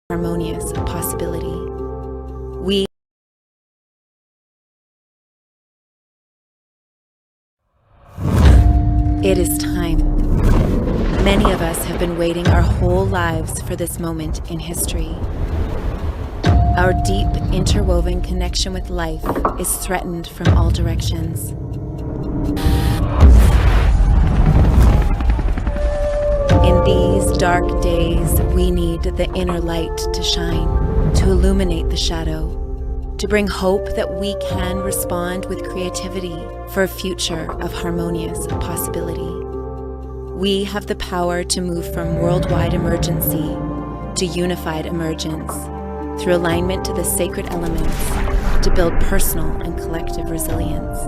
harmonious possibility. It is time. Many of us have been waiting our whole lives for this moment in history. Our deep, interwoven connection with life is threatened from all directions. In these dark days, we need the inner light to shine, to illuminate the shadow, to bring hope that we can respond with creativity for a future of harmonious possibility. We have the power to move from worldwide emergency to unified emergence through alignment to the sacred elements to build personal and collective resilience.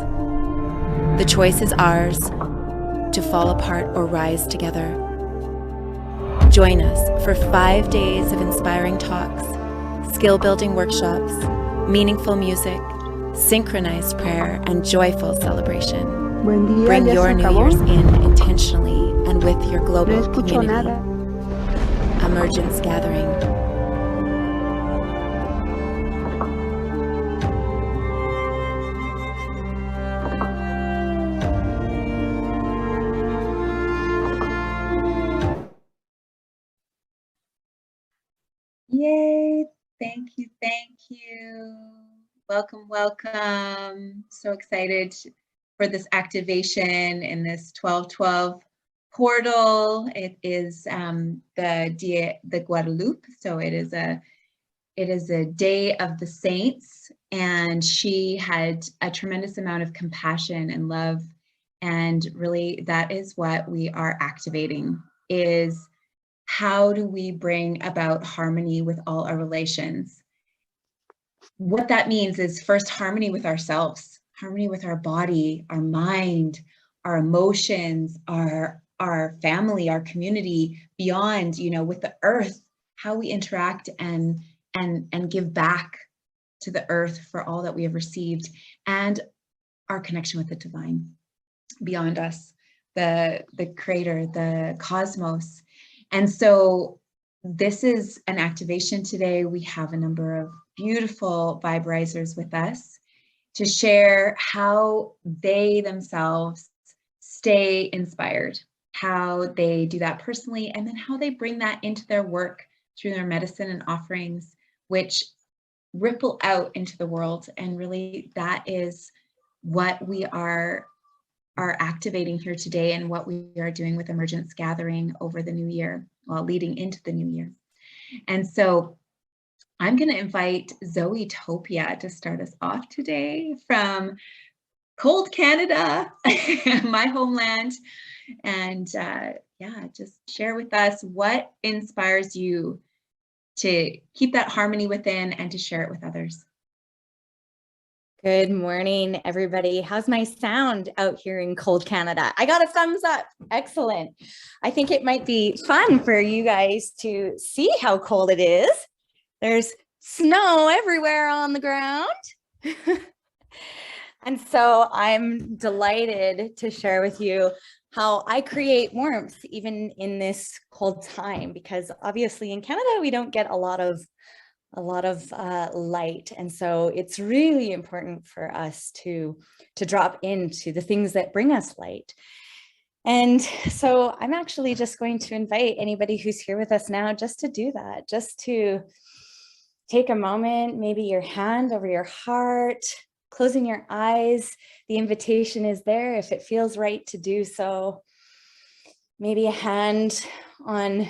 The choice is ours to fall apart or rise together. Join us for 5 days of inspiring talks, skill-building workshops, meaningful music, synchronized prayer, and joyful celebration. Bring your New Year's in intentionally and with your global community. Emergence Gathering. Yay, thank you. Welcome. So excited for this activation in this 12/12 portal. It is the Dia de Guadalupe, so it is a day of the saints, and she had a tremendous amount of compassion and love, and really that is what we are activating, is how do we bring about harmony with all our relations? What that means is first harmony with ourselves, harmony with our body, our mind, our emotions, our family, our community, beyond, with the earth, how we interact and give back to the earth for all that we have received, and our connection with the divine beyond us, the creator, the cosmos. And so this is an activation today. We have a number of beautiful vibe-risers with us to share how they themselves stay inspired, how they do that personally, and then how they bring that into their work through their medicine and offerings, which ripple out into the world. And really that is what we are activating here today, and what we are doing with Emergence Gathering over the new year, while leading into the new year. And so I'm going to invite Zoe Topia to start us off today from cold Canada, my homeland. And just share with us what inspires you to keep that harmony within and to share it with others. Good morning, everybody. How's my sound out here in cold Canada? I got a thumbs up. Excellent. I think it might be fun for you guys to see how cold it is. There's snow everywhere on the ground. And so I'm delighted to share with you how I create warmth even in this cold time, because obviously in Canada, we don't get a lot of light. And so it's really important for us to drop into the things that bring us light. And so I'm actually just going to invite anybody who's here with us now just to do that, just to take a moment, maybe your hand over your heart, closing your eyes. The invitation is there if it feels right to do so. Maybe a hand on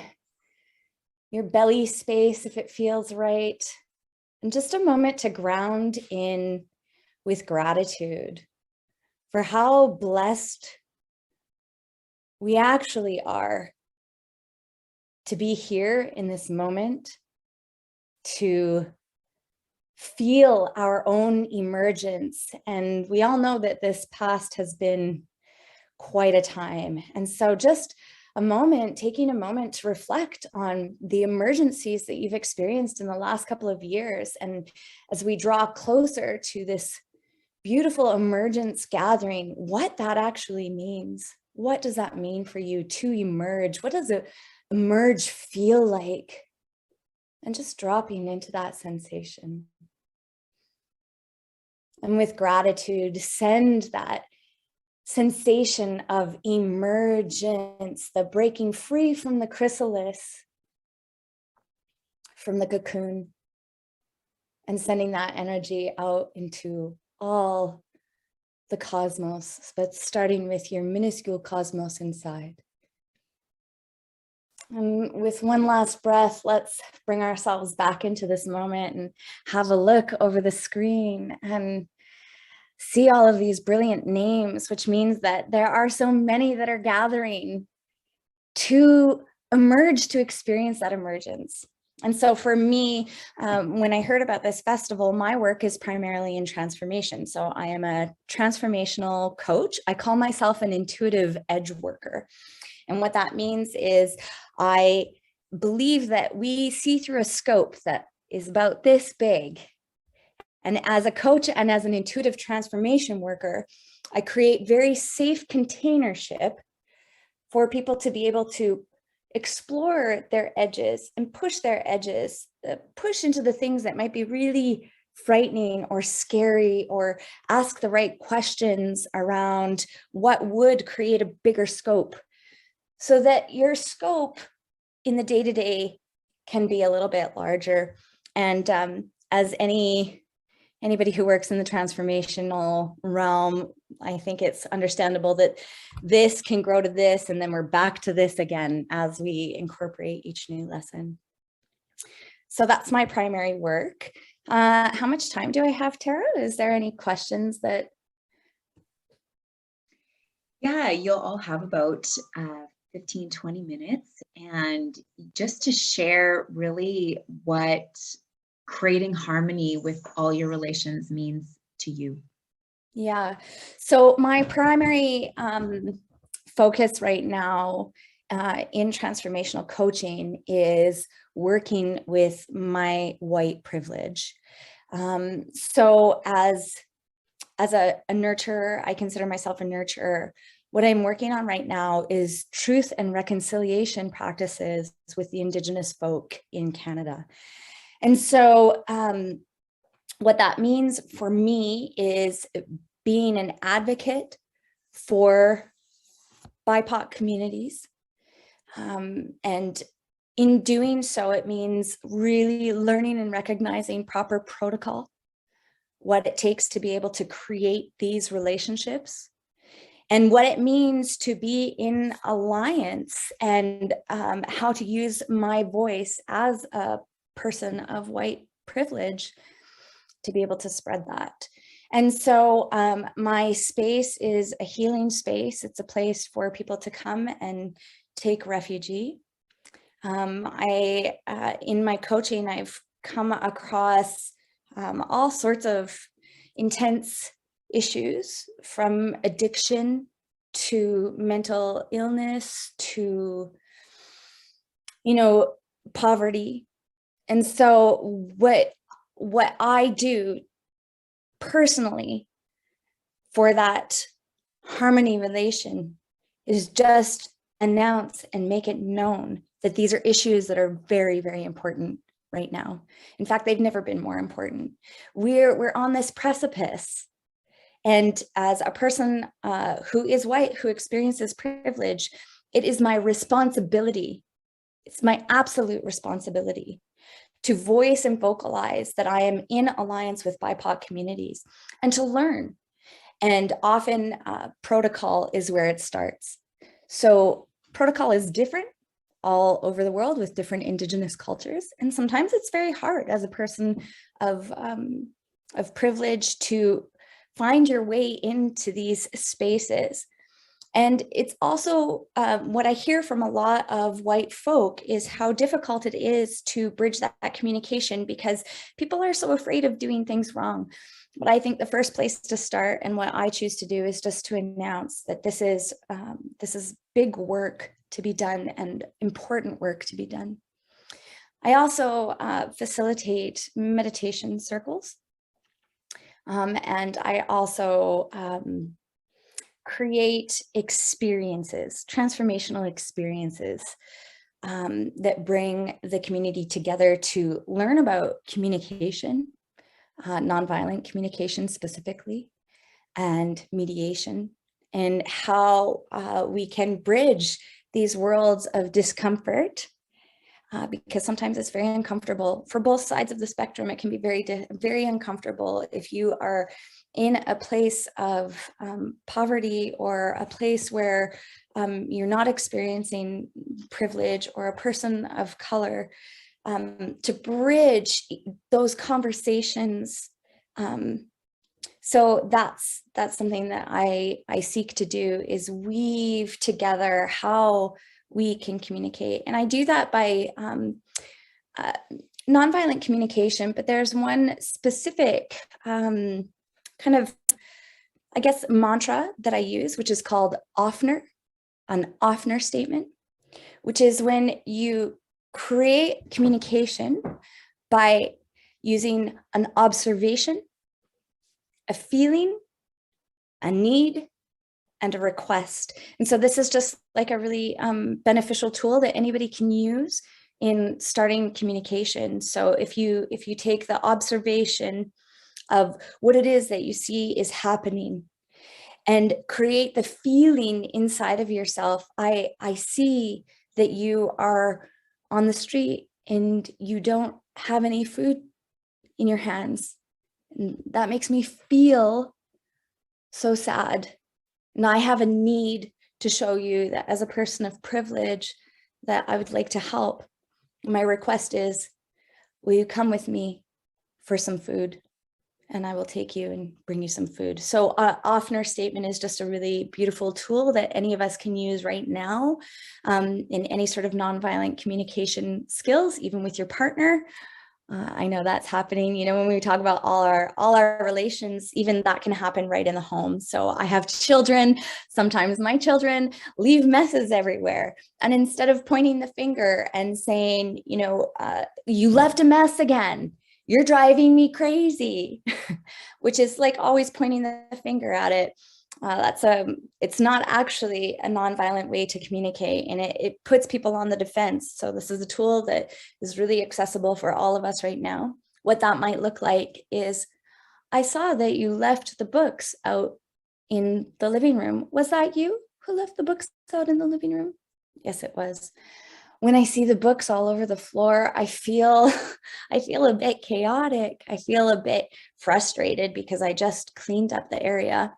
your belly space if it feels right, and just a moment to ground in with gratitude for how blessed we actually are to be here in this moment, to feel our own emergence. And we all know that this past has been quite a time. And so just taking a moment to reflect on the emergencies that you've experienced in the last couple of years. And as we draw closer to this beautiful emergence gathering, what that actually means. What does that mean for you to emerge? What does it emerge feel like? and just dropping into that sensation. And with gratitude, send that sensation of emergence, the breaking free from the chrysalis, from the cocoon, and sending that energy out into all the cosmos, but starting with your minuscule cosmos inside. And with one last breath, let's bring ourselves back into this moment and have a look over the screen and see all of these brilliant names, which means that there are so many that are gathering to emerge, to experience that emergence. And so for me, when I heard about this festival, my work is primarily in transformation. So I am a transformational coach. I call myself an intuitive edge worker. And what that means is I believe that we see through a scope that is about this big. And as a coach and as an intuitive transformation worker, I create very safe containership for people to be able to explore their edges and push their edges, push into the things that might be really frightening or scary, or ask the right questions around what would create a bigger scope, so that your scope in the day-to-day can be a little bit larger. And as anybody who works in the transformational realm, I think it's understandable that this can grow to this, and then we're back to this again as we incorporate each new lesson. So that's my primary work. How much time do I have, Tara? Is there any questions that? Yeah, you'll all have about 15, 20 minutes, and just to share really what creating harmony with all your relations means to you. Yeah, so my primary focus right now in transformational coaching is working with my white privilege. So as a nurturer, I consider myself a nurturer. What I'm working on right now is truth and reconciliation practices with the Indigenous folk in Canada. And so what that means for me is being an advocate for BIPOC communities. And in doing so, it means really learning and recognizing proper protocol, what it takes to be able to create these relationships, and what it means to be in alliance, and how to use my voice as a person of white privilege to be able to spread that. And so my space is a healing space. It's a place for people to come and take refuge. In my coaching, I've come across all sorts of intense issues, from addiction to mental illness to, poverty. And so what I do personally for that harmony relation is just announce and make it known that these are issues that are very, very important right now. In fact, they've never been more important. We're on this precipice. And as a person who is white, who experiences privilege, it is my responsibility. It's my absolute responsibility to voice and vocalize that I am in alliance with BIPOC communities, and to learn. And often protocol is where it starts. So protocol is different all over the world with different Indigenous cultures. And sometimes it's very hard as a person of privilege to find your way into these spaces. And it's also what I hear from a lot of white folk is how difficult it is to bridge that communication, because people are so afraid of doing things wrong. But I think the first place to start, and what I choose to do, is just to announce that this is big work to be done, and important work to be done. I also facilitate meditation circles. And I also create experiences, transformational experiences that bring the community together to learn about communication, nonviolent communication specifically, and mediation, and how we can bridge these worlds of discomfort, because sometimes it's very uncomfortable for both sides of the spectrum. It can be very uncomfortable if you are in a place of poverty, or a place where you're not experiencing privilege, or a person of color, to bridge those conversations. So that's something that I seek to do, is weave together how we can communicate. And I do that by nonviolent communication, but there's one specific kind of, I guess, mantra that I use, which is called an Offner statement, which is when you create communication by using an observation, a feeling, a need, and a request. And so this is just like a really beneficial tool that anybody can use in starting communication. So if you take the observation of what it is that you see is happening, and create the feeling inside of yourself, I see that you are on the street and you don't have any food in your hands. And that makes me feel so sad. And I have a need to show you that as a person of privilege, that I would like to help. My request is, will you come with me for some food? And I will take you and bring you some food. So Offner statement is just a really beautiful tool that any of us can use right now in any sort of nonviolent communication skills, even with your partner. I know that's happening, you know, when we talk about all our relations, even that can happen right in the home. So I have children. Sometimes my children leave messes everywhere. And instead of pointing the finger and saying, you know, you left a mess again, you're driving me crazy, which is like always pointing the finger at it. It's not actually a nonviolent way to communicate, and it puts people on the defense. So this is a tool that is really accessible for all of us right now. What that might look like is, I saw that you left the books out in the living room. Was that you who left the books out in the living room? Yes, it was. When I see the books all over the floor, I feel a bit chaotic. I feel a bit frustrated because I just cleaned up the area.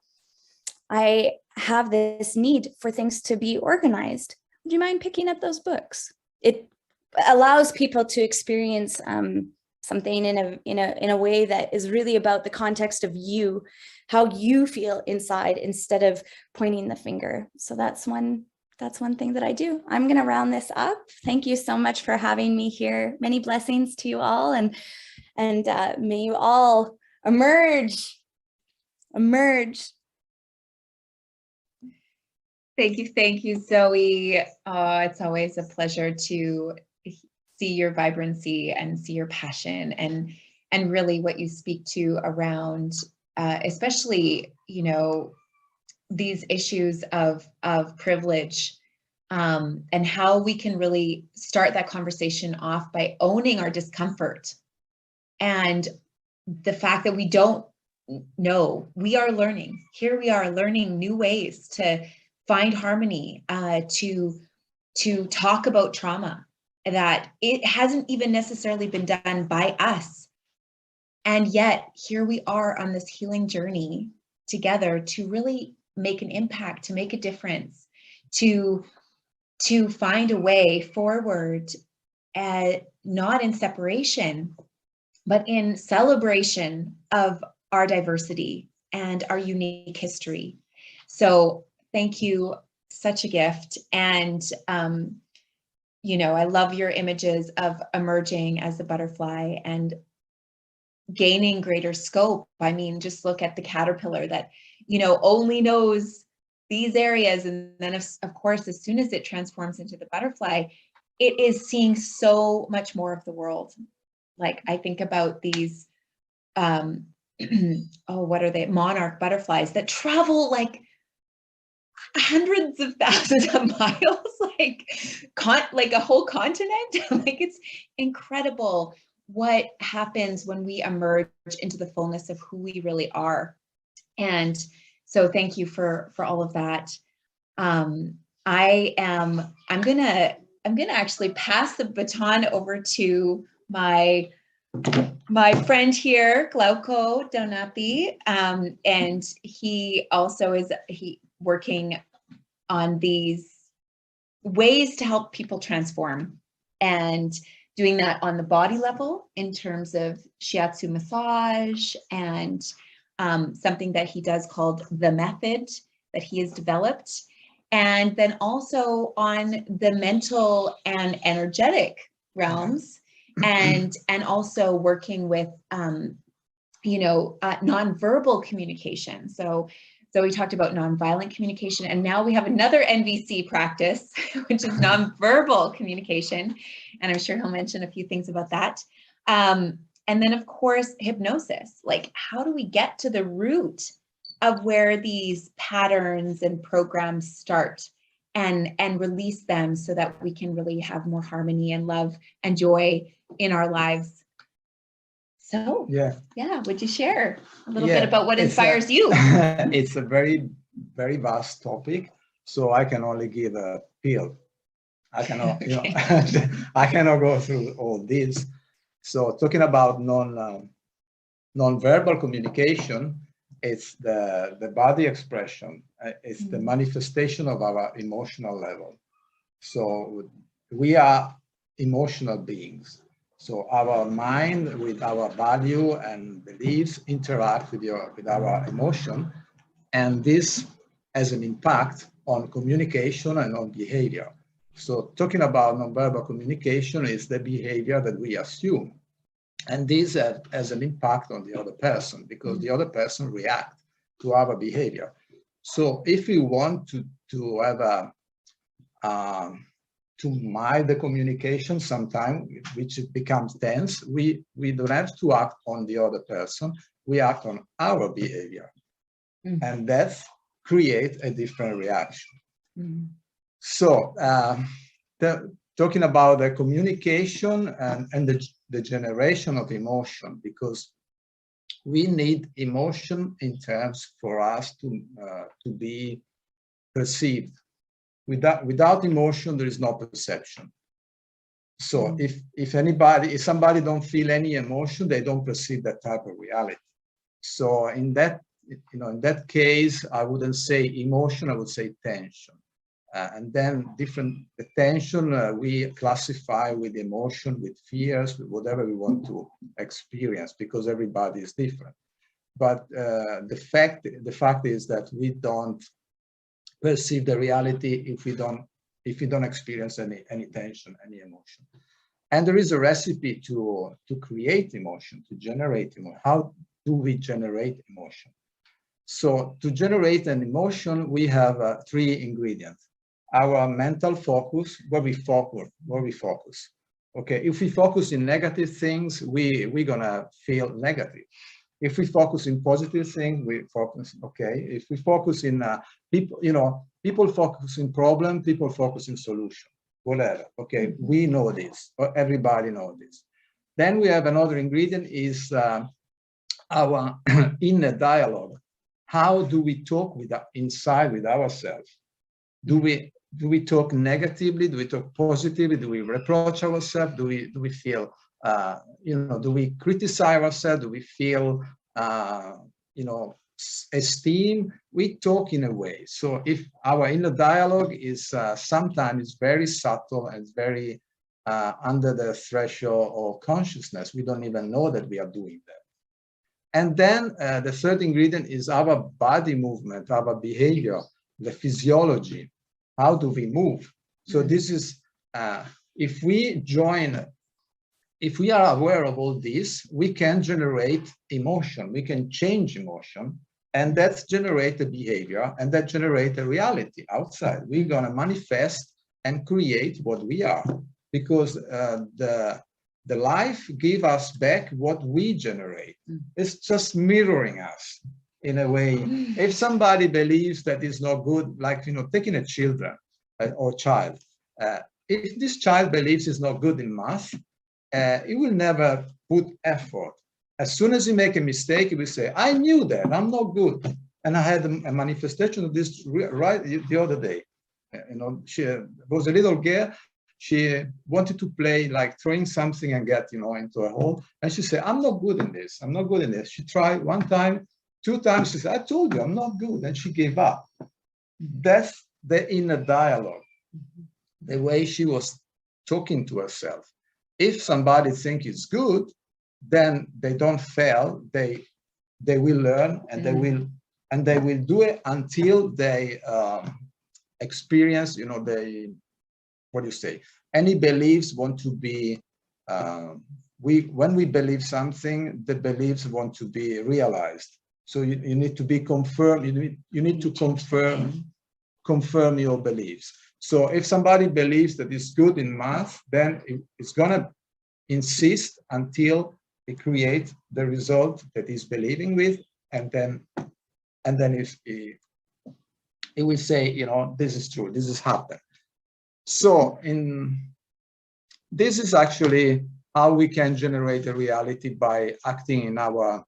I have this need for things to be organized. Would you mind picking up those books? It allows people to experience something in a way that is really about the context of you, how you feel inside, instead of pointing the finger. So that's one thing that I do. I'm going to round this up. Thank you so much for having me here. Many blessings to you all, and may you all emerge. Thank you, Zoe. It's always a pleasure to see your vibrancy and see your passion, and really what you speak to around, especially, you know, these issues of privilege, and how we can really start that conversation off by owning our discomfort, and the fact that we don't know, we are learning. Here we are learning new ways to find harmony, to talk about trauma, that it hasn't even necessarily been done by us. And yet here we are on this healing journey together to really make an impact, to make a difference, to find a way forward, not in separation, but in celebration of our diversity and our unique history. So thank you, such a gift. And, you know, I love your images of emerging as a butterfly and gaining greater scope. I mean, just look at the caterpillar that, you know, only knows these areas. And then of course, as soon as it transforms into the butterfly, it is seeing so much more of the world. Like I think about these, oh, what are they? Monarch butterflies that travel like hundreds of thousands of miles, like a whole continent. Like, it's incredible what happens when we emerge into the fullness of who we really are. And so thank you for all of that. I'm gonna actually pass the baton over to my friend here, Glauco Donapi, and he also is working on these ways to help people transform, and doing that on the body level in terms of shiatsu massage, and something that he does called the method that he has developed. And then also on the mental and energetic realms, and also working with nonverbal communication. So we talked about nonviolent communication, and now we have another NVC practice, which is nonverbal communication, and I'm sure he'll mention a few things about that. And then, of course, hypnosis. Like, how do we get to the root of where these patterns and programs start, and release them so that we can really have more harmony and love and joy in our lives? So yeah, would you share a little bit about what inspires you? It's a very, very vast topic, so I can only give a feel. I cannot, I cannot go through all this. So talking about non-verbal communication, it's the body expression. It's the manifestation of our emotional level. So we are emotional beings. So our mind with our value and beliefs interact with our emotion, and this has an impact on communication and on behavior. So talking about nonverbal communication is the behavior that we assume, and this has an impact on the other person, because the other person reacts to our behavior. So if we want to have to mind the communication sometime, which it becomes tense, we don't have to act on the other person, we act on our behavior. And that creates a different reaction. So talking about the communication and the generation of emotion, because we need emotion in terms for us to be perceived. Without emotion, there is no perception. So if somebody don't feel any emotion, they don't perceive that type of reality. So in that case, I wouldn't say emotion, I would say tension. And then the tension we classify with emotion, with fears, with whatever we want to experience, because everybody is different. But the fact is that we don't perceive the reality if we don't experience any tension, any emotion. And there is a recipe to create emotion, to generate emotion. How do we generate emotion? So to generate an emotion, we have 3 ingredients. Our mental focus, where we focus. Okay, if we focus in negative things, we're gonna feel negative. If we focus in positive things, we focus, okay. If we focus in people focus in problem, people focus in solution, whatever. Okay, we know this, or everybody knows this. Then we have another ingredient is our inner dialogue. How do we talk inside with ourselves? Do we talk negatively? Do we talk positively? Do we reproach ourselves? Do we feel do we criticize ourselves? Do we feel esteem? We talk in a way. So if our inner dialogue is sometimes very subtle and very under the threshold of consciousness, we don't even know that we are doing that. And then the third ingredient is our body movement, our behavior, the physiology. How do we move? So this is, if we are aware of all this, we can generate emotion, we can change emotion, and that's generate a behavior, and that generate a reality outside. We're gonna manifest and create what we are, because the life give us back what we generate. It's just mirroring us. in a way. If somebody believes that is not good, like, taking a children or child, if this child believes is not good in math, he will never put effort. As soon as he make a mistake, he will say, I knew that, I'm not good. And I had a manifestation of this right the other day. She was a little girl. She wanted to play like throwing something and get, into a hole. And she said, I'm not good in this. I'm not good in this. She tried one time, 2 times. She said, I told you I'm not good. And she gave up. That's the inner dialogue, the way she was talking to herself. If somebody thinks it's good, then they don't fail. They will learn, and they will do it until they experience, what do you say? Any beliefs want to be, when we believe something, the beliefs want to be realized. So you need to be confirmed. You need to confirm your beliefs. So if somebody believes that it's good in math, then it's gonna insist until it creates the result that he's believing with, and then it will say, this is true, this has happened. So this is actually how we can generate a reality, by acting in our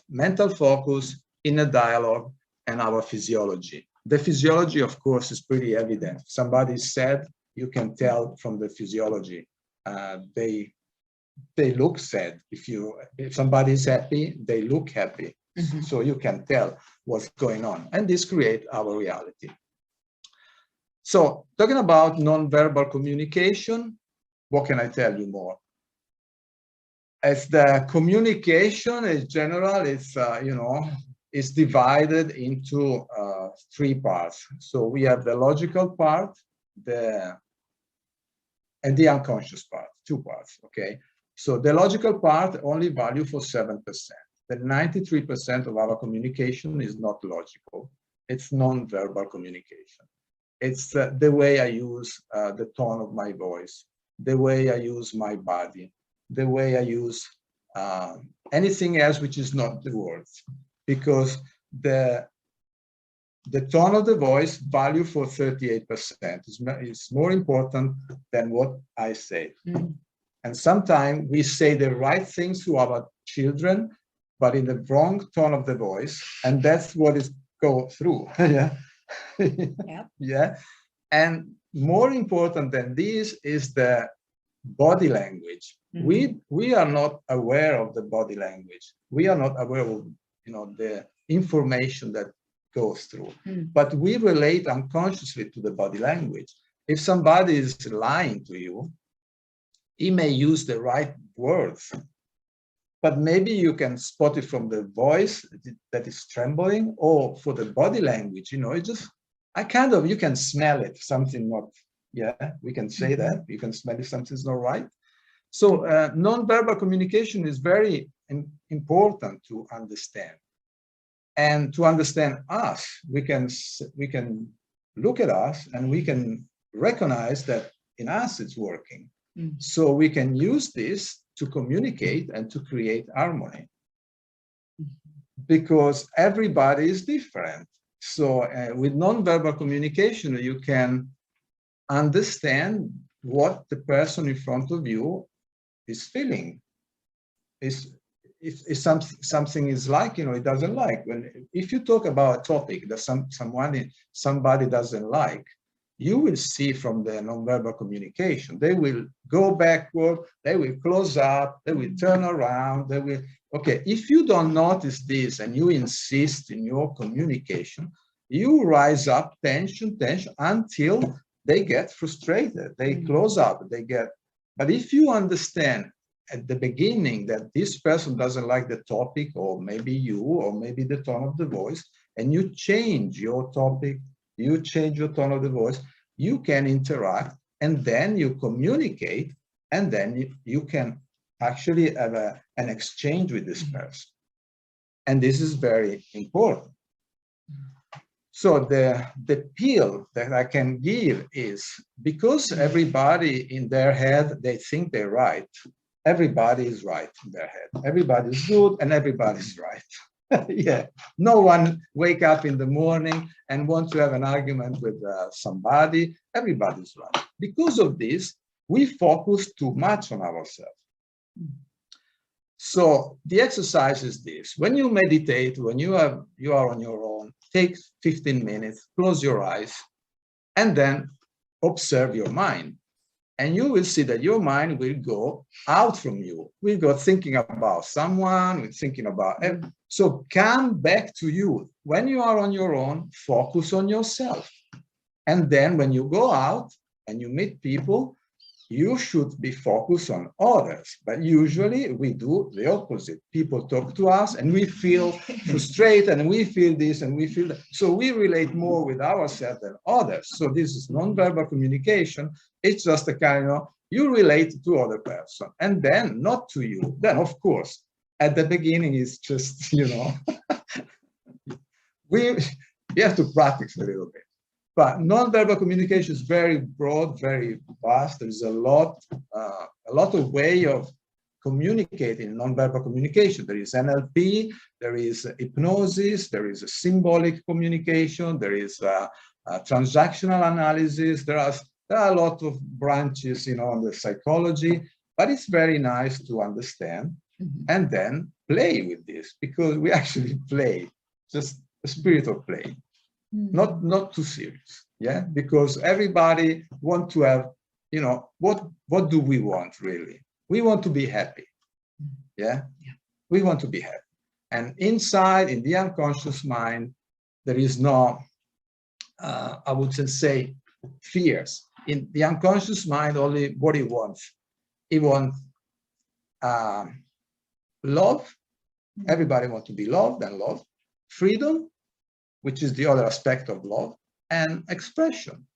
mental focus, inner dialogue, and our physiology. The physiology, of course, is pretty evident. Somebody is sad, you can tell from the physiology. They look sad. If somebody is happy, they look happy. Mm-hmm. So you can tell what's going on, and this creates our reality. So talking about nonverbal communication, what can I tell you more? As the communication in general, is divided into 3 parts. So we have the logical part, and the unconscious part, 2 parts, okay? So the logical part only value for 7%. The 93% of our communication is not logical. It's non-verbal communication. It's the way I use the tone of my voice, the way I use my body, the way I use anything else which is not the words. Because the tone of the voice value for 38% is more important than what I say. Mm. And sometimes we say the right things to our children, but in the wrong tone of the voice, and that's what is go through. Yeah. Yep. Yeah. And more important than this is the body language. Mm-hmm. We are not aware of the body language. We are not aware of the information that goes through. Mm. But we relate unconsciously to the body language. If somebody is lying to you, he may use the right words, but maybe you can spot it from the voice that is trembling, or for the body language, you can smell it, something not, yeah, we can say that, you can smell if something's not right. So non-verbal communication is very important to understand. And to understand us, we can look at us and we can recognize that in us it's working. Mm. So we can use this to communicate and to create harmony. Because everybody is different. So with non-verbal communication, you can understand what the person in front of you is feeling. If something is like, it doesn't like. If you talk about a topic that somebody doesn't like, you will see from the nonverbal communication, they will go backward, they will close up, they will turn around, they will, okay, if you don't notice this and you insist in your communication, you rise up tension until they get frustrated, they close up, but if you understand at the beginning that this person doesn't like the topic, or maybe you, or maybe the tone of the voice, and you change your topic, you change your tone of the voice, you can interact, and then you communicate, and then you can actually have an exchange with this person. And this is very important. So the pill that I can give is, because everybody in their head, they think they're right. Everybody is right in their head. Everybody is good and everybody is right. Yeah, no one wake up in the morning and want to have an argument with somebody. Everybody's right. Because of this, we focus too much on ourselves. So the exercise is this: when you meditate, when you are on your own, take 15 minutes, close your eyes, and then observe your mind. And you will see that your mind will go out from you. Will go thinking about someone, will thinking about. So come back to you. When you are on your own, focus on yourself. And then when you go out and you meet people, you should be focused on others. But usually we do the opposite. People talk to us and we feel frustrated and we feel this and we feel that. So we relate more with ourselves than others. So this is nonverbal communication. It's just a kind of, you relate to other person and then not to you. Then of course, at the beginning it's just, you know, we have to practice a little bit. But nonverbal communication is very broad, very vast. There's a lot of way of communicating nonverbal communication. There is NLP, there is hypnosis, there is a symbolic communication, there is transactional analysis. There are a lot of branches, you know, on the psychology. But it's very nice to understand and then play with this, because we actually play, just the spirit of play. Not too serious, yeah, because everybody want to have, you know, what do we want really? We want to be happy, yeah? We want to be happy. And inside, in the unconscious mind, there is no, I would say, fears. In the unconscious mind, only what he wants. He wants love. Everybody wants to be loved and loved. Freedom, which is the other aspect of love, and expression.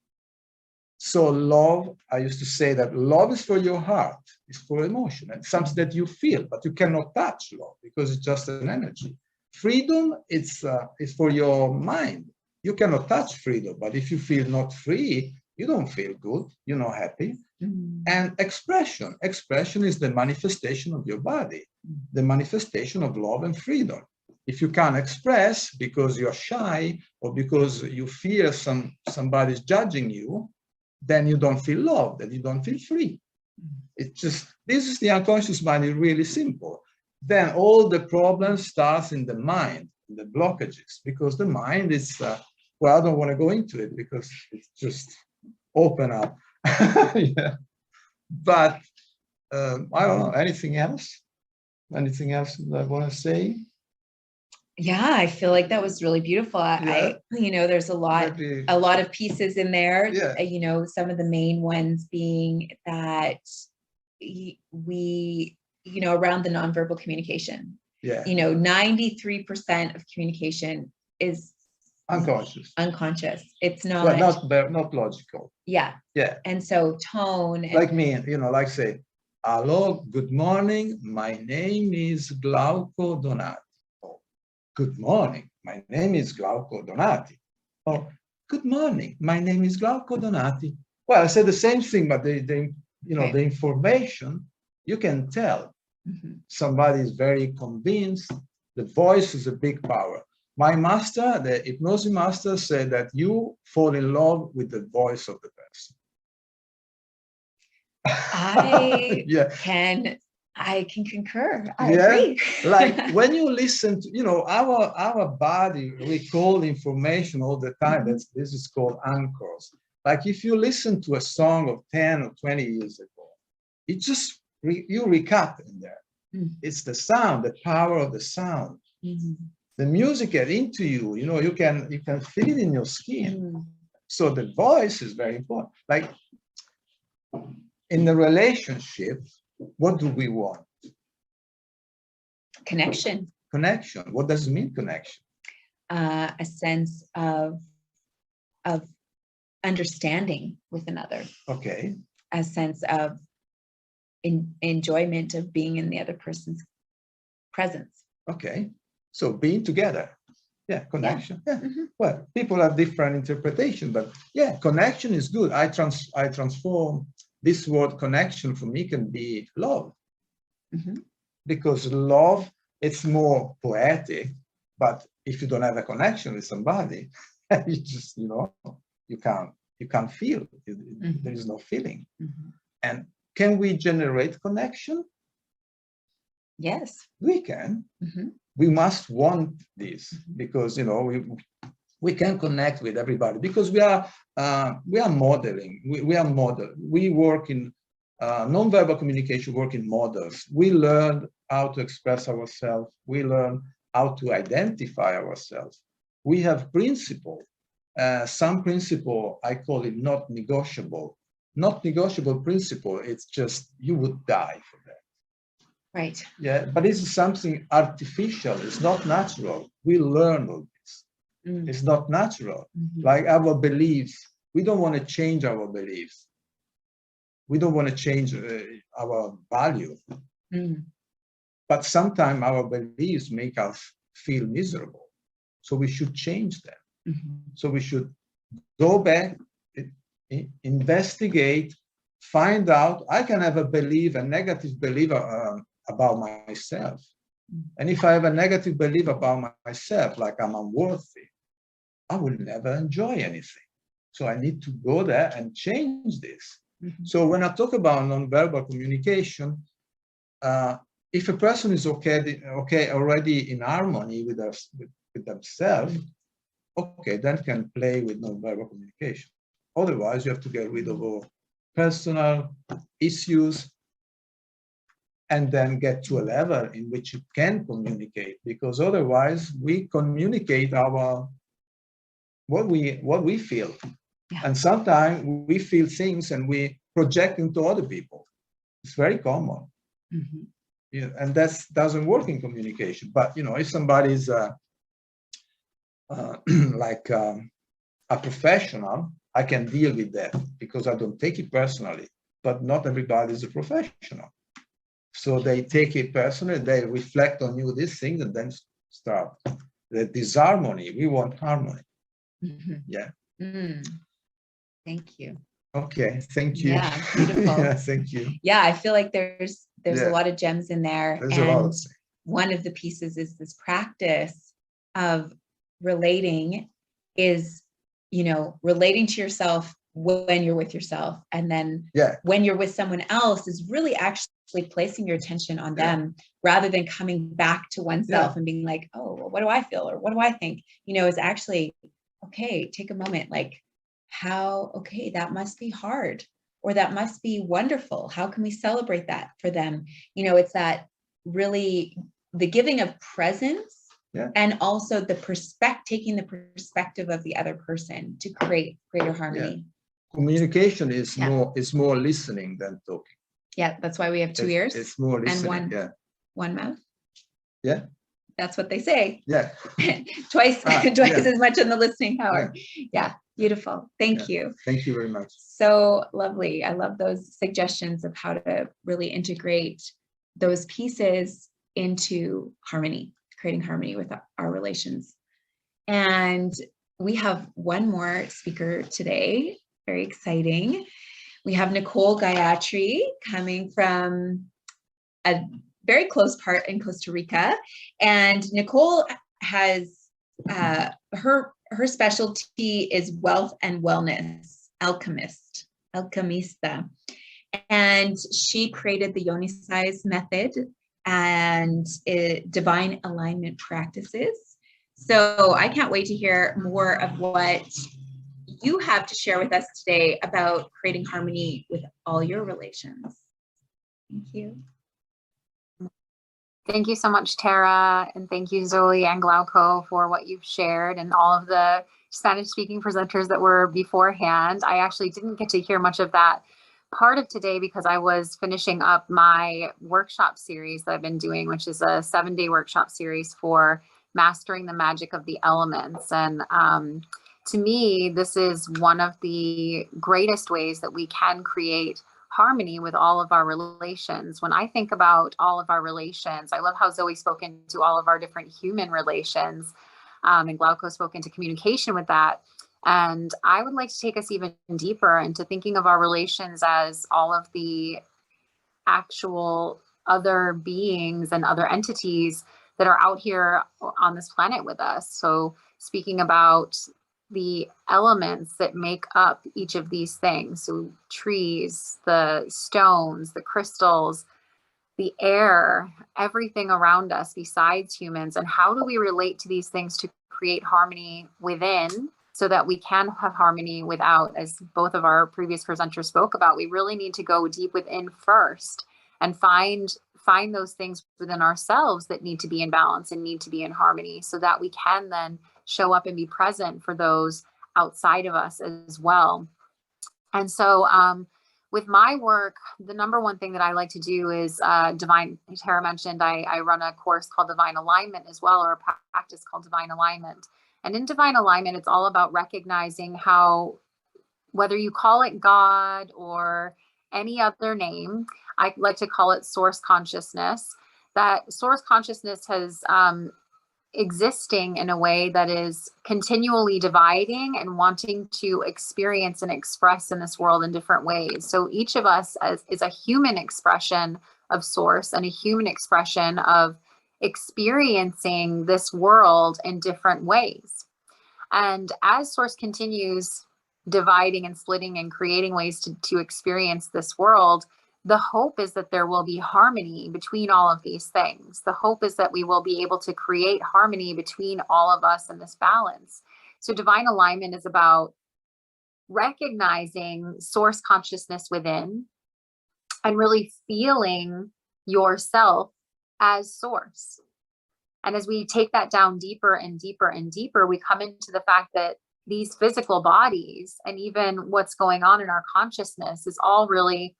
So love, I used to say that love is for your heart, it's for emotion, and something that you feel, but you cannot touch love because it's just an energy. Freedom, it's for your mind. You cannot touch freedom, but if you feel not free, you don't feel good, you're not happy. And expression is the manifestation of your body, the manifestation of love and freedom. If you can't express because you're shy or because you fear somebody's judging you, then you don't feel loved and you don't feel free. It's just, this is the unconscious mind, it's really simple. Then all the problems starts in the mind, the blockages, because the mind is, well, I don't want to go into it because it's just open up. Yeah. But I don't know, anything else? Anything else that I want to say? Yeah, I feel like that was really beautiful. I you know, there's a lot of pieces in there. Yeah. You know, some of the main ones being that we, you know, around the nonverbal communication. Yeah. You know, 93% of communication is Unconscious. It's not. But not logical. Yeah. Yeah. And so tone. Like me, you know, like say, hello, good morning. My name is Glauco Donati. Good morning, my name is Glauco Donati. Oh, good morning, my name is Glauco Donati. Well, I said the same thing, but the information, you can tell. Somebody is very convinced. The voice is a big power. My master, the hypnosis master, said that you fall in love with the voice of the person. I can concur. I Yeah, agree. like when you listen to, you know, our body recall information all the time. This is called anchors. Like if you listen to a song of 10 or 20 years ago, it just, you recap in there. It's the sound, the power of the sound. The music gets into you, you know, you can feel it in your skin. So the voice is very important. Like in the relationship, what do we want? Connection. Connection. What does it mean, connection? A sense of understanding with another. Okay. A sense of enjoyment of being in the other person's presence. Okay. So being together. Yeah, connection. Yeah. Well, people have different interpretation, but yeah, connection is good. I transform this word connection for me can be love. Because love, it's more poetic. But if you don't have a connection with somebody, you just, you can't feel. There is no feeling. And can we generate connection? Yes. We can. We must want this because, we can connect with everybody because we are modeling. We are model. We work in non-verbal communication, work in models. We learn how to express ourselves. We learn how to identify ourselves. We have principle. Some principle, I call it not negotiable. Not negotiable principle, it's just you would die for that. Right. Yeah, but this is something artificial. It's not natural. We learn all this. It's not natural. Like our beliefs, we don't want to change our beliefs. We don't want to change our value. But sometimes our beliefs make us feel miserable. So we should change them. So we should go back, investigate, find out. I can have a negative belief about myself. And if I have a negative belief about myself, like I'm unworthy, I will never enjoy anything. So I need to go there and change this. So when I talk about nonverbal communication, if a person is okay already in harmony with themselves, okay, then can play with nonverbal communication. Otherwise, you have to get rid of all personal issues and then get to a level in which you can communicate, because otherwise we communicate what we feel. And sometimes we feel things and we project into other people. It's very common. And that doesn't work in communication. But if somebody's like a professional, I can deal with that because I don't take it personally. But not everybody is a professional. So they take it personally, they reflect on you these things, and then start the disharmony. We want harmony. Yeah. Thank you. Okay, thank you. Yeah, beautiful. Yeah, thank you. Yeah, I feel like there's a lot of gems in there. There's and a lot of one of the pieces is this practice of relating is, relating to yourself when you're with yourself. And then when you're with someone else is really actually placing your attention on them rather than coming back to oneself and being like, oh, well, what do I feel? Or what do I think? Is actually, okay, take a moment, like okay, that must be hard, or that must be wonderful. How can we celebrate that for them? It's that really the giving of presence and also taking the perspective of the other person to create greater harmony. Communication is more listening than talking. Yeah, that's why we have two ears. It's more listening. And one mouth. Yeah. That's what they say. Yeah. twice as much in the listening power. Yeah. Beautiful. Thank you. Thank you very much. So lovely. I love those suggestions of how to really integrate those pieces into harmony, creating harmony with our relations. And we have one more speaker today. Very exciting. We have Nicole Gayatri coming from a very close part in Costa Rica. And Nicole has her specialty is wealth and wellness, alchemista. And she created the Yoni size method and divine alignment practices. So I can't wait to hear more of what you have to share with us today about creating harmony with all your relations. Thank you. Thank you so much, Tara, and thank you, Zoe and Glauco, for what you've shared and all of the Spanish-speaking presenters that were beforehand. I actually didn't get to hear much of that part of today because I was finishing up my workshop series that I've been doing, which is a 7-day workshop series for mastering the magic of the elements. And to me, this is one of the greatest ways that we can create harmony with all of our relations. When I think about all of our relations, I love how Zoe spoke into all of our different human relations, and Glauco spoke into communication with that. And I would like to take us even deeper into thinking of our relations as all of the actual other beings and other entities that are out here on this planet with us. So speaking about the elements that make up each of these things, so trees, the stones, the crystals, the air, everything around us besides humans, and how do we relate to these things to create harmony within so that we can have harmony without, as both of our previous presenters spoke about. We really need to go deep within first and find those things within ourselves that need to be in balance and need to be in harmony, so that we can then show up and be present for those outside of us as well. And so with my work, the number one thing that I like to do is divine, Tara mentioned, I run a course called Divine Alignment as well, or a practice called Divine Alignment. And in Divine Alignment, it's all about recognizing how, whether you call it God or any other name, I like to call it source consciousness, that source consciousness has existing in a way that is continually dividing and wanting to experience and express in this world in different ways. So each of us is a human expression of source and a human expression of experiencing this world in different ways. And as source continues dividing and splitting and creating ways to experience this world, the hope is that there will be harmony between all of these things. The hope is that we will be able to create harmony between all of us in this balance. So divine alignment is about recognizing source consciousness within and really feeling yourself as source. And as we take that down deeper and deeper and deeper, we come into the fact that these physical bodies and even what's going on in our consciousness is all really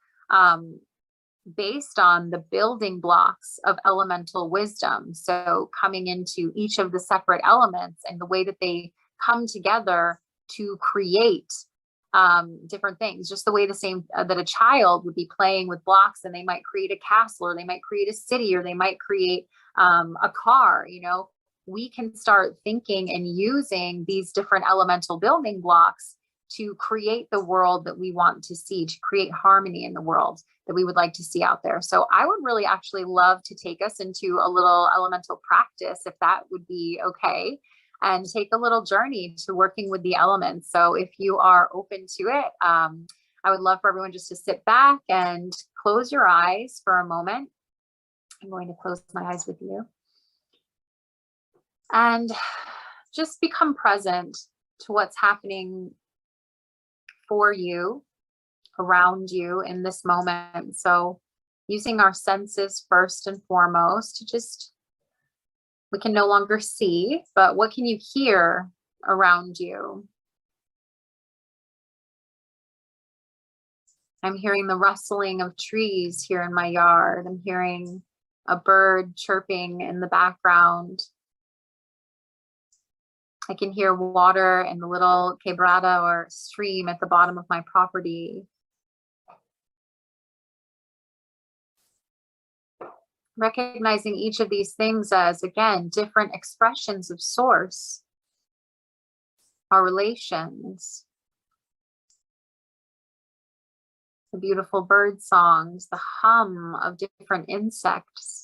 based on the building blocks of elemental wisdom. So coming into each of the separate elements and the way that they come together to create different things, just the way the same that a child would be playing with blocks and they might create a castle, or they might create a city, or they might create a car. You know, we can start thinking and using these different elemental building blocks to create the world that we want to see, to create harmony in the world that we would like to see out there. So I would really actually love to take us into a little elemental practice, if that would be okay, and take a little journey to working with the elements. So if you are open to it, I would love for everyone just to sit back and close your eyes for a moment. I'm going to close my eyes with you. And just become present to what's happening for you, around you in this moment. So using our senses first and foremost, to just, we can no longer see, but what can you hear around you? I'm hearing the rustling of trees here in my yard. I'm hearing a bird chirping in the background. I can hear water in the little quebrada or stream at the bottom of my property. Recognizing each of these things as, again, different expressions of source, our relations, the beautiful bird songs, the hum of different insects.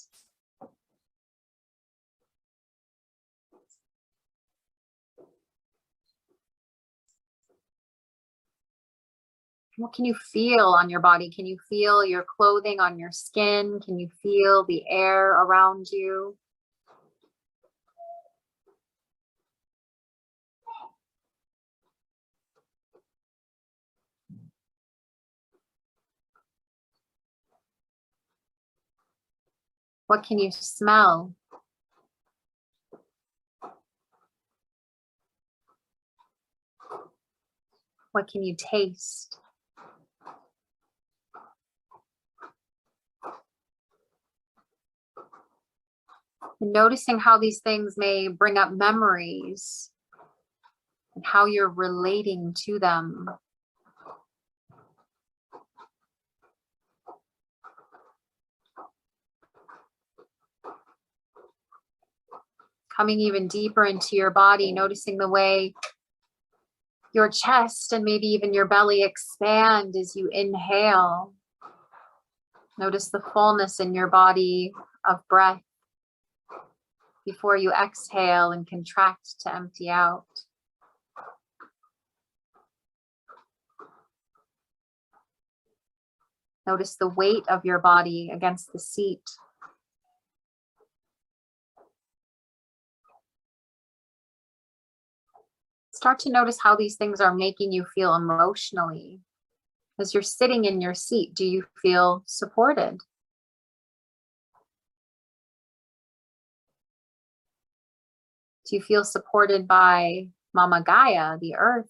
What can you feel on your body? Can you feel your clothing on your skin? Can you feel the air around you? What can you smell? What can you taste? And noticing how these things may bring up memories and how you're relating to them. Coming even deeper into your body, noticing the way your chest and maybe even your belly expand as you inhale. Notice the fullness in your body of breath. before you exhale and contract to empty out. Notice the weight of your body against the seat. Start to notice how these things are making you feel emotionally. As you're sitting in your seat, do you feel supported? Do you feel supported by Mama Gaia, the earth?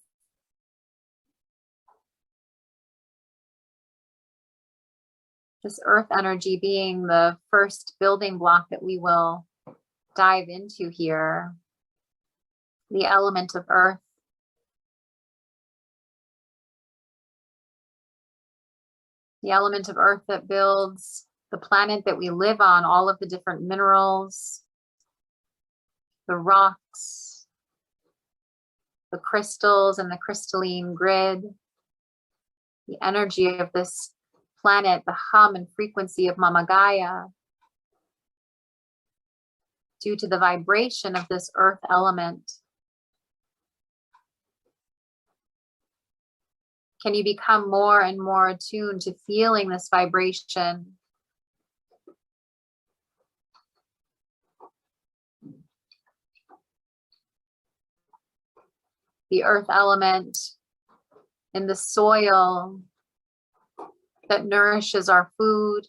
This earth energy being the first building block that we will dive into here. The element of earth. The element of earth that builds the planet that we live on, all of the different minerals, the rocks, the crystals and the crystalline grid, the energy of this planet, the hum and frequency of Mama Gaia. Due to the vibration of this earth element, can you become more and more attuned to feeling this vibration? The earth element in the soil that nourishes our food,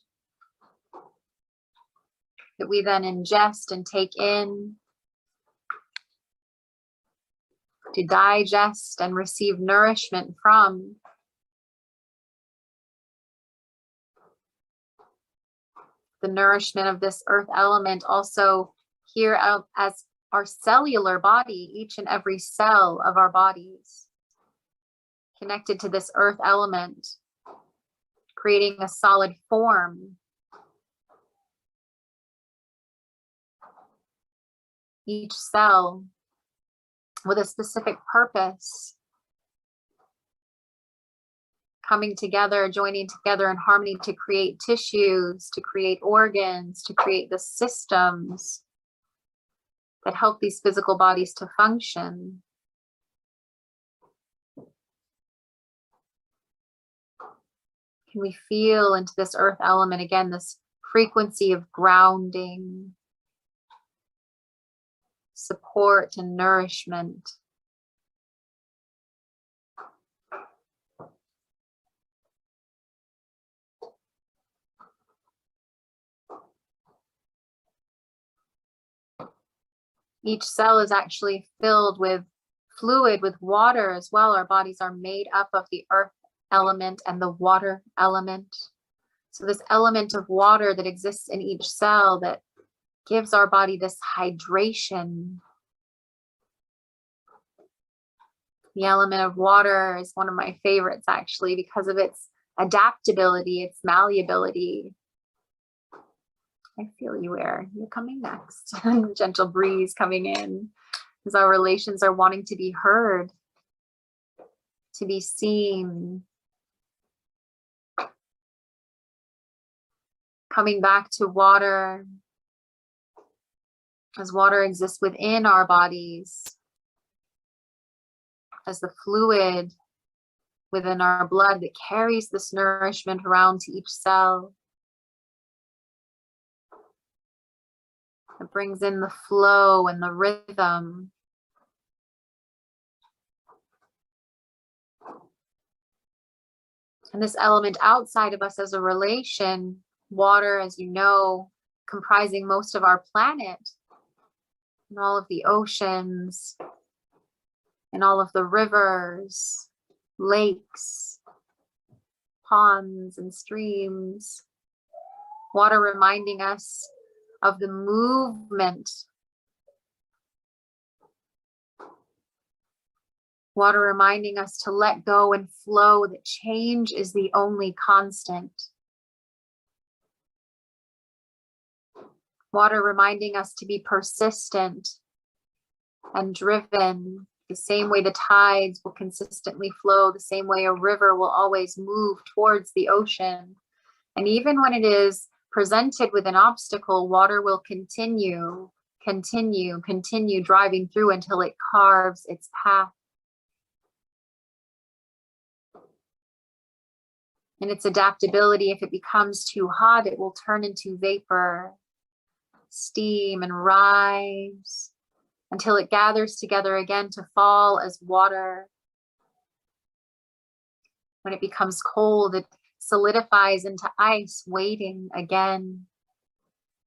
that we then ingest and take in to digest and receive nourishment from. The nourishment of this earth element also here out as our cellular body, each and every cell of our bodies connected to this earth element, creating a solid form. Each cell with a specific purpose, coming together, joining together in harmony to create tissues, to create organs, to create the systems that help these physical bodies to function. Can we feel into this earth element again, this frequency of grounding, support, and nourishment? Each cell is actually filled with fluid, with water as well. Our bodies are made up of the earth element and the water element. So this element of water that exists in each cell that gives our body this hydration. The element of water is one of my favorites actually because of its adaptability, its malleability. I feel you, Air. You're coming next. Gentle breeze coming in as our relations are wanting to be heard, to be seen. Coming back to water, as water exists within our bodies, as the fluid within our blood that carries this nourishment around to each cell. It brings in the flow and the rhythm. And this element outside of us as a relation, water, as you know, comprising most of our planet, and all of the oceans, and all of the rivers, lakes, ponds, and streams. Water reminding us of the movement. Water reminding us to let go and flow, that change is the only constant. Water reminding us to be persistent and driven, the same way the tides will consistently flow, the same way a river will always move towards the ocean. And even when it is presented with an obstacle, water will continue continue driving through until it carves its path. And its adaptability, if it becomes too hot, it will turn into vapor, steam, and rise until it gathers together again to fall as water. When it becomes cold, it solidifies into ice, waiting again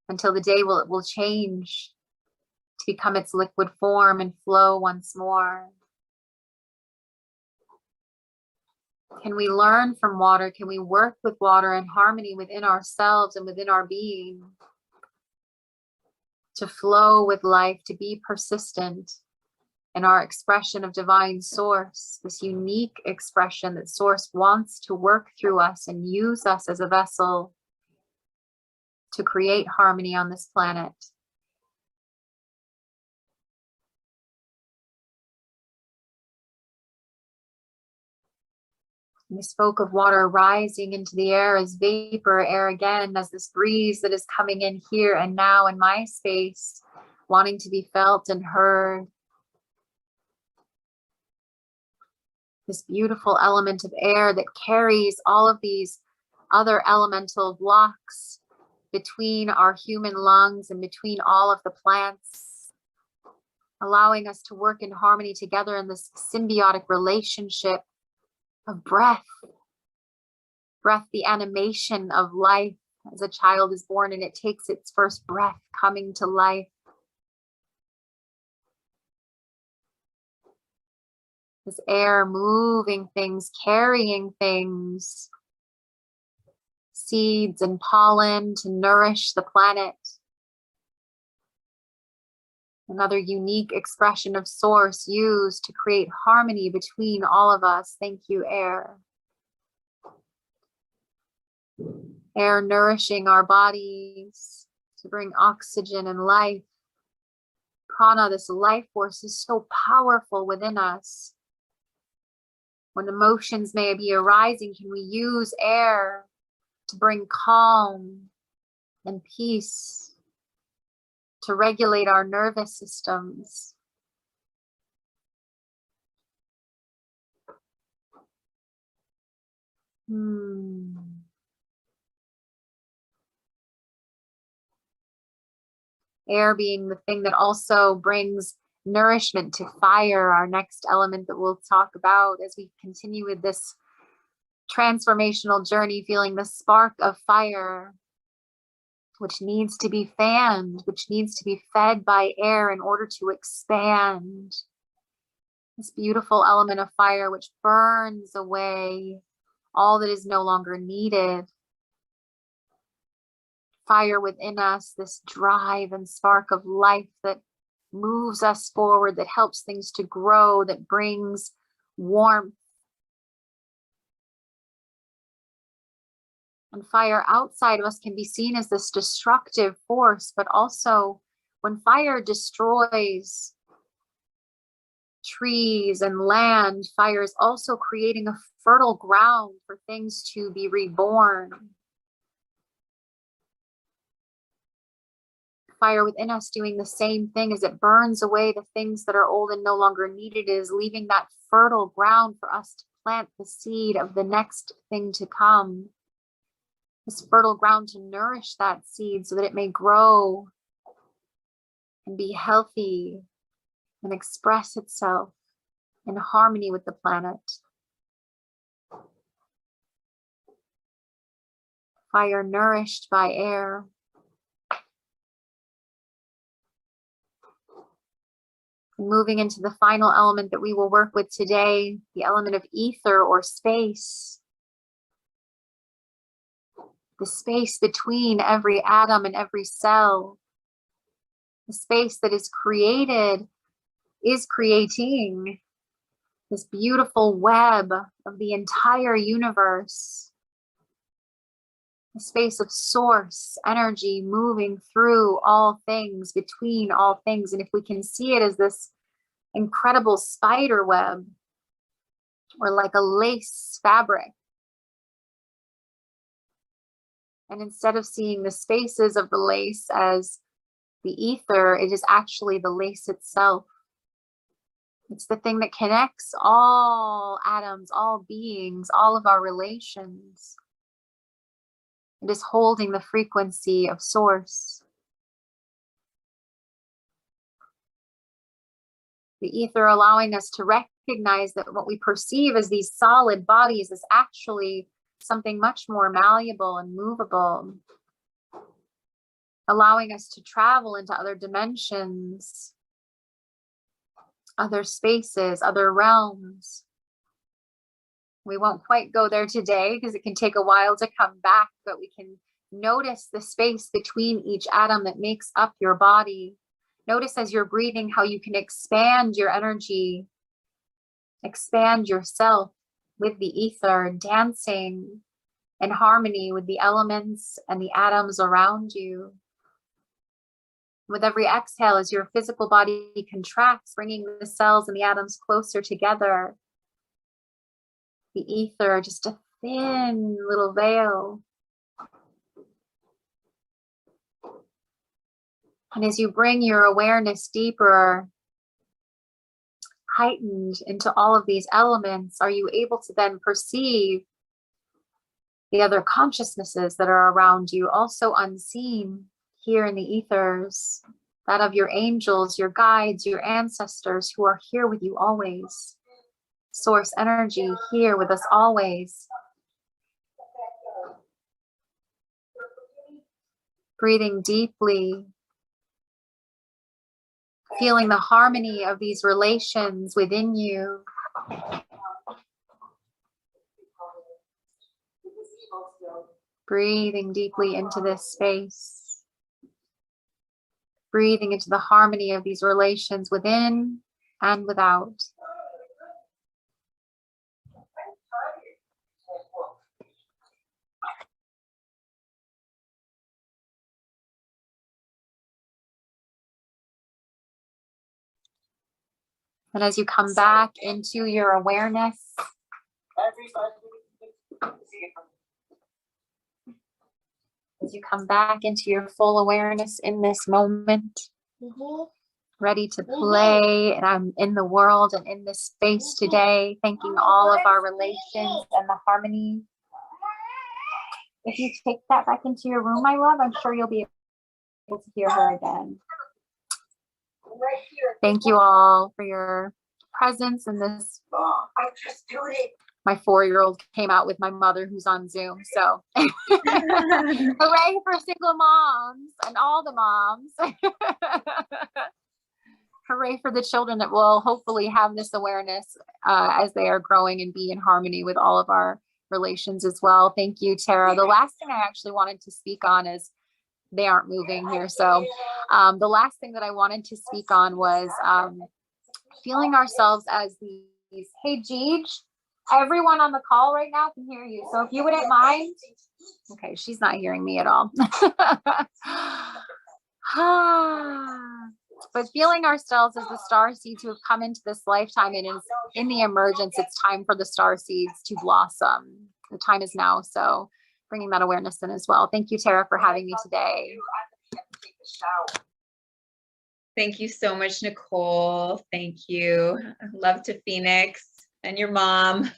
until the day will change to become its liquid form and flow once more. Can we learn from water? Can we work with water in harmony within ourselves and within our being? To flow with life, to be persistent in our expression of divine source, this unique expression that source wants to work through us and use us as a vessel to create harmony on this planet. We spoke of water rising into the air as vapor, air again, as this breeze that is coming in here and now in my space, wanting to be felt and heard. This beautiful element of air that carries all of these other elemental blocks between our human lungs and between all of the plants, allowing us to work in harmony together in this symbiotic relationship of breath, the animation of life as a child is born and it takes its first breath coming to life. This air moving things, carrying things, seeds and pollen to nourish the planet. Another unique expression of source used to create harmony between all of us. Thank you, air. Air nourishing our bodies to bring oxygen and life. Prana, this life force, is so powerful within us. When emotions may be arising, can we use air to bring calm and peace, to regulate our nervous systems? Air being the thing that also brings nourishment to fire, our next element that we'll talk about as we continue with this transformational journey, feeling the spark of fire, which needs to be fanned, which needs to be fed by air in order to expand. This beautiful element of fire, which burns away all that is no longer needed. Fire within us, this drive and spark of life that moves us forward, that helps things to grow, that brings warmth. And fire outside of us can be seen as this destructive force, but also when fire destroys trees and land, fire is also creating a fertile ground for things to be reborn. Fire within us doing the same thing as it burns away the things that are old and no longer needed, is leaving that fertile ground for us to plant the seed of the next thing to come. This fertile ground to nourish that seed so that it may grow and be healthy and express itself in harmony with the planet. Fire nourished by air. Moving into the final element that we will work with today, the element of ether or space. The space between every atom and every cell. The space that is created is creating this beautiful web of the entire universe. A space of source, energy moving through all things, between all things. And if we can see it as this incredible spider web or like a lace fabric, and instead of seeing the spaces of the lace as The ether, it is actually the lace itself. It's the thing that connects all atoms, all beings, all of our relations. It is holding the frequency of source. The ether allowing us to recognize that what we perceive as these solid bodies is actually something much more malleable and movable. Allowing us to travel into other dimensions, other spaces, other realms. We won't quite go there today because it can take a while to come back, but we can notice the space between each atom that makes up your body. Notice as you're breathing how you can expand your energy, expand yourself with the ether, dancing in harmony with the elements and the atoms around you. With every exhale, as your physical body contracts, bringing the cells and the atoms closer together, the ether, just a thin little veil. And as you bring your awareness deeper, heightened into all of these elements, are you able to then perceive the other consciousnesses that are around you, also unseen here in the ethers, that of your angels, your guides, your ancestors who are here with you always. Source energy here with us always. Breathing deeply. Feeling the harmony of these relations within you. Breathing deeply into this space. Breathing into the harmony of these relations within and without. And as you come back into your awareness, as you come back into your full awareness in this moment, ready to play, and I'm in the world and in this space today, thanking all of our relations and the harmony. If you take that back into your room, my love, I'm sure you'll be able to hear her again. Thank you all for your presence in this. I just do it. My 4-year-old came out with my mother who's on Zoom. So hooray for single moms and all the moms. Hooray for the children that will hopefully have this awareness as they are growing and be in harmony with all of our relations as well. Thank you, Tara. The last thing I actually wanted to speak on is, they aren't moving here. So the last thing that I wanted to speak on was feeling ourselves as these, hey, Jeej, everyone on the call right now can hear you. So if you wouldn't mind, okay, she's not hearing me at all. But feeling ourselves as the star seeds who have come into this lifetime, and in the emergence, it's time for the star seeds to blossom. The time is now. So bringing that awareness in as well. Thank you, Tara, for having me today. Thank you so much, Nicole. Thank you. Love to Phoenix and your mom,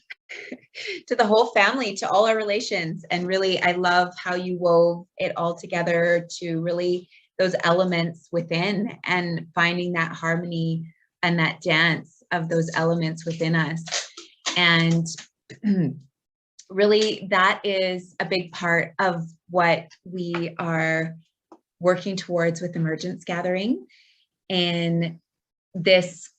to the whole family, to all our relations. And really, I love how you wove it all together to really those elements within, and finding that harmony and that dance of those elements within us. And really, that is a big part of what we are working towards with Emergence Gathering. And this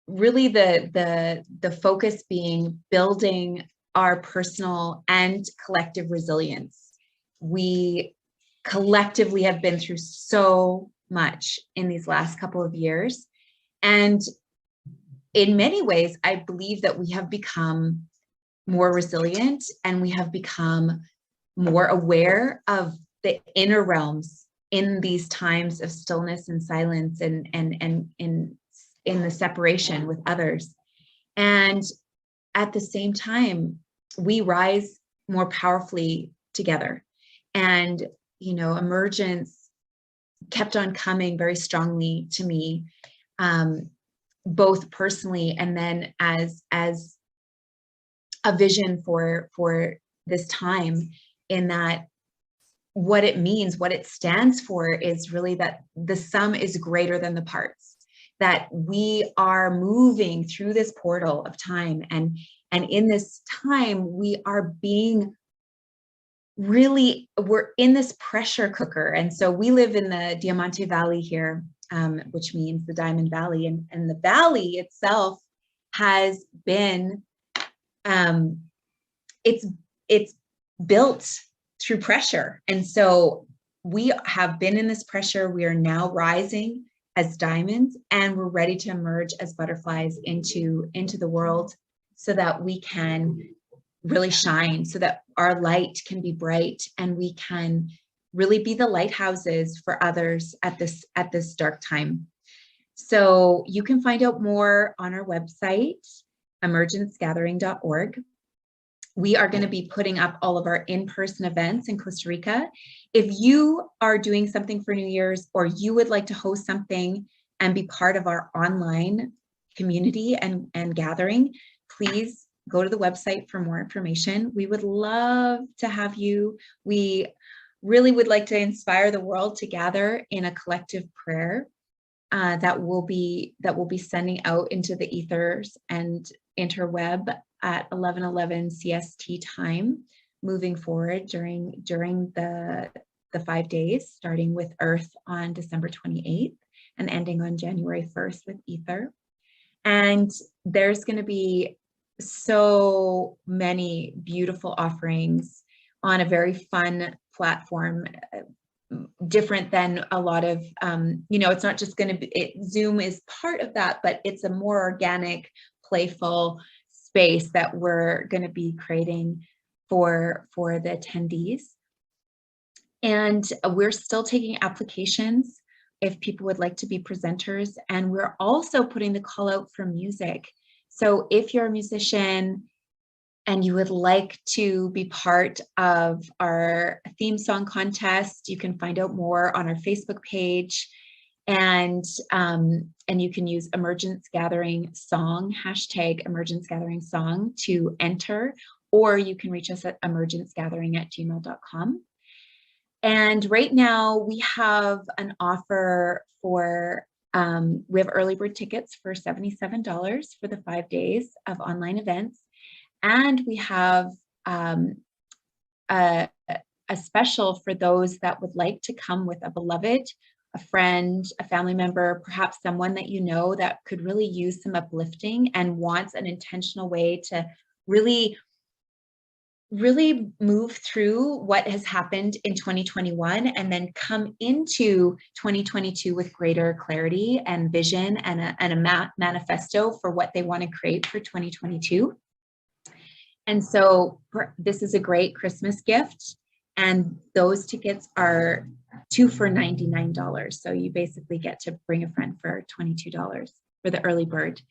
really the focus being building our personal and collective resilience. We collectively have been through so much in these last couple of years. And in many ways, I believe that we have become more resilient, and we have become more aware of the inner realms in these times of stillness and silence, and in the separation with others. And at the same time, we rise more powerfully together. And, you know, Emergence kept on coming very strongly to me, both personally and then as a vision for this time, in that what it means, what it stands for is really that the sum is greater than the parts, that we are moving through this portal of time, and in this time we are being really, we're in this pressure cooker. And so we live in the Diamante Valley here, which means the Diamond Valley, and the valley itself has been it's built through pressure. And so we have been in this pressure. We are now rising as diamonds, and we're ready to emerge as butterflies into the world, so that we can really shine, so that our light can be bright, and we can really be the lighthouses for others at this dark time. So you can find out more on our website, emergencegathering.org. We are going to be putting up all of our in-person events in Costa Rica. If you are doing something for New Year's, or you would like to host something and be part of our online community and gathering, please go to the website for more information. We would love to have you. We really would like to inspire the world to gather in a collective prayer that we'll be sending out into the ethers and interweb at 11:11 CST time, moving forward during the 5 days, starting with Earth on December 28th and ending on January 1st with Ether. And there's going to be so many beautiful offerings on a very fun platform, different than a lot of, it's not just going to be, Zoom is part of that, but it's a more organic, playful space that we're going to be creating for the attendees. And we're still taking applications if people would like to be presenters. And we're also putting the call out for music. So if you're a musician and you would like to be part of our theme song contest, you can find out more on our Facebook page. And you can use Emergence Gathering Song, hashtag Emergence Gathering Song to enter, or you can reach us at emergencegathering@gmail.com. And right now we have an offer for, we have early bird tickets for $77 for the 5 days of online events. And we have a special for those that would like to come with a beloved, a friend, a family member, perhaps someone that you know that could really use some uplifting and wants an intentional way to really move through what has happened in 2021 and then come into 2022 with greater clarity and vision and a manifesto for what they want to create for 2022. And so this is a great Christmas gift, and those tickets are 2 for $99. So you basically get to bring a friend for $22 for the early bird.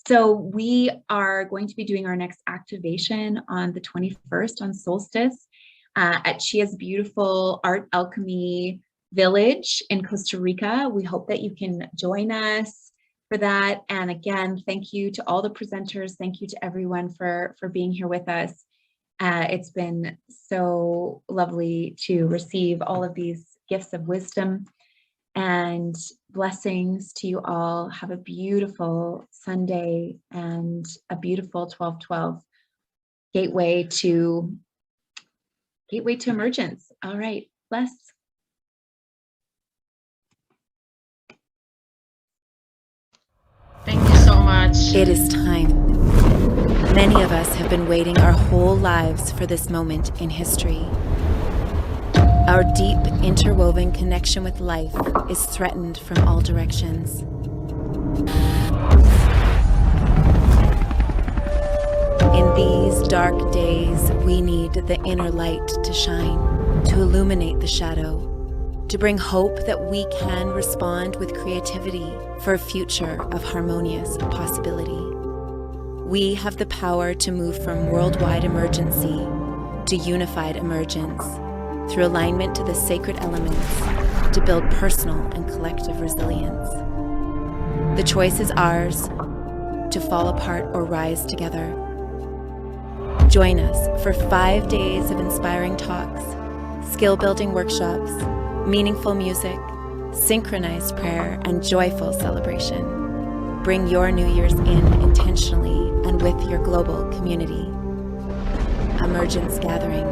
So we are going to be doing our next activation on the 21st on solstice at Chia's beautiful Art Alchemy Village in Costa Rica. We hope that you can join us for that. And again, thank you to all the presenters. Thank you to everyone for being here with us. It's been so lovely to receive all of these gifts of wisdom and blessings to you all. Have a beautiful Sunday and a beautiful 12/12 gateway to emergence. All right, bless. Thank you so much. It is time. Many of us have been waiting our whole lives for this moment in history. Our deep, interwoven connection with life is threatened from all directions. In these dark days, we need the inner light to shine, to illuminate the shadow, to bring hope that we can respond with creativity for a future of harmonious possibility. We have the power to move from worldwide emergency to unified emergence through alignment to the sacred elements to build personal and collective resilience. The choice is ours to fall apart or rise together. Join us for 5 days of inspiring talks, skill-building workshops, meaningful music, synchronized prayer, and joyful celebration. Bring your New Year's in intentionally and with your global community. Emergence Gathering.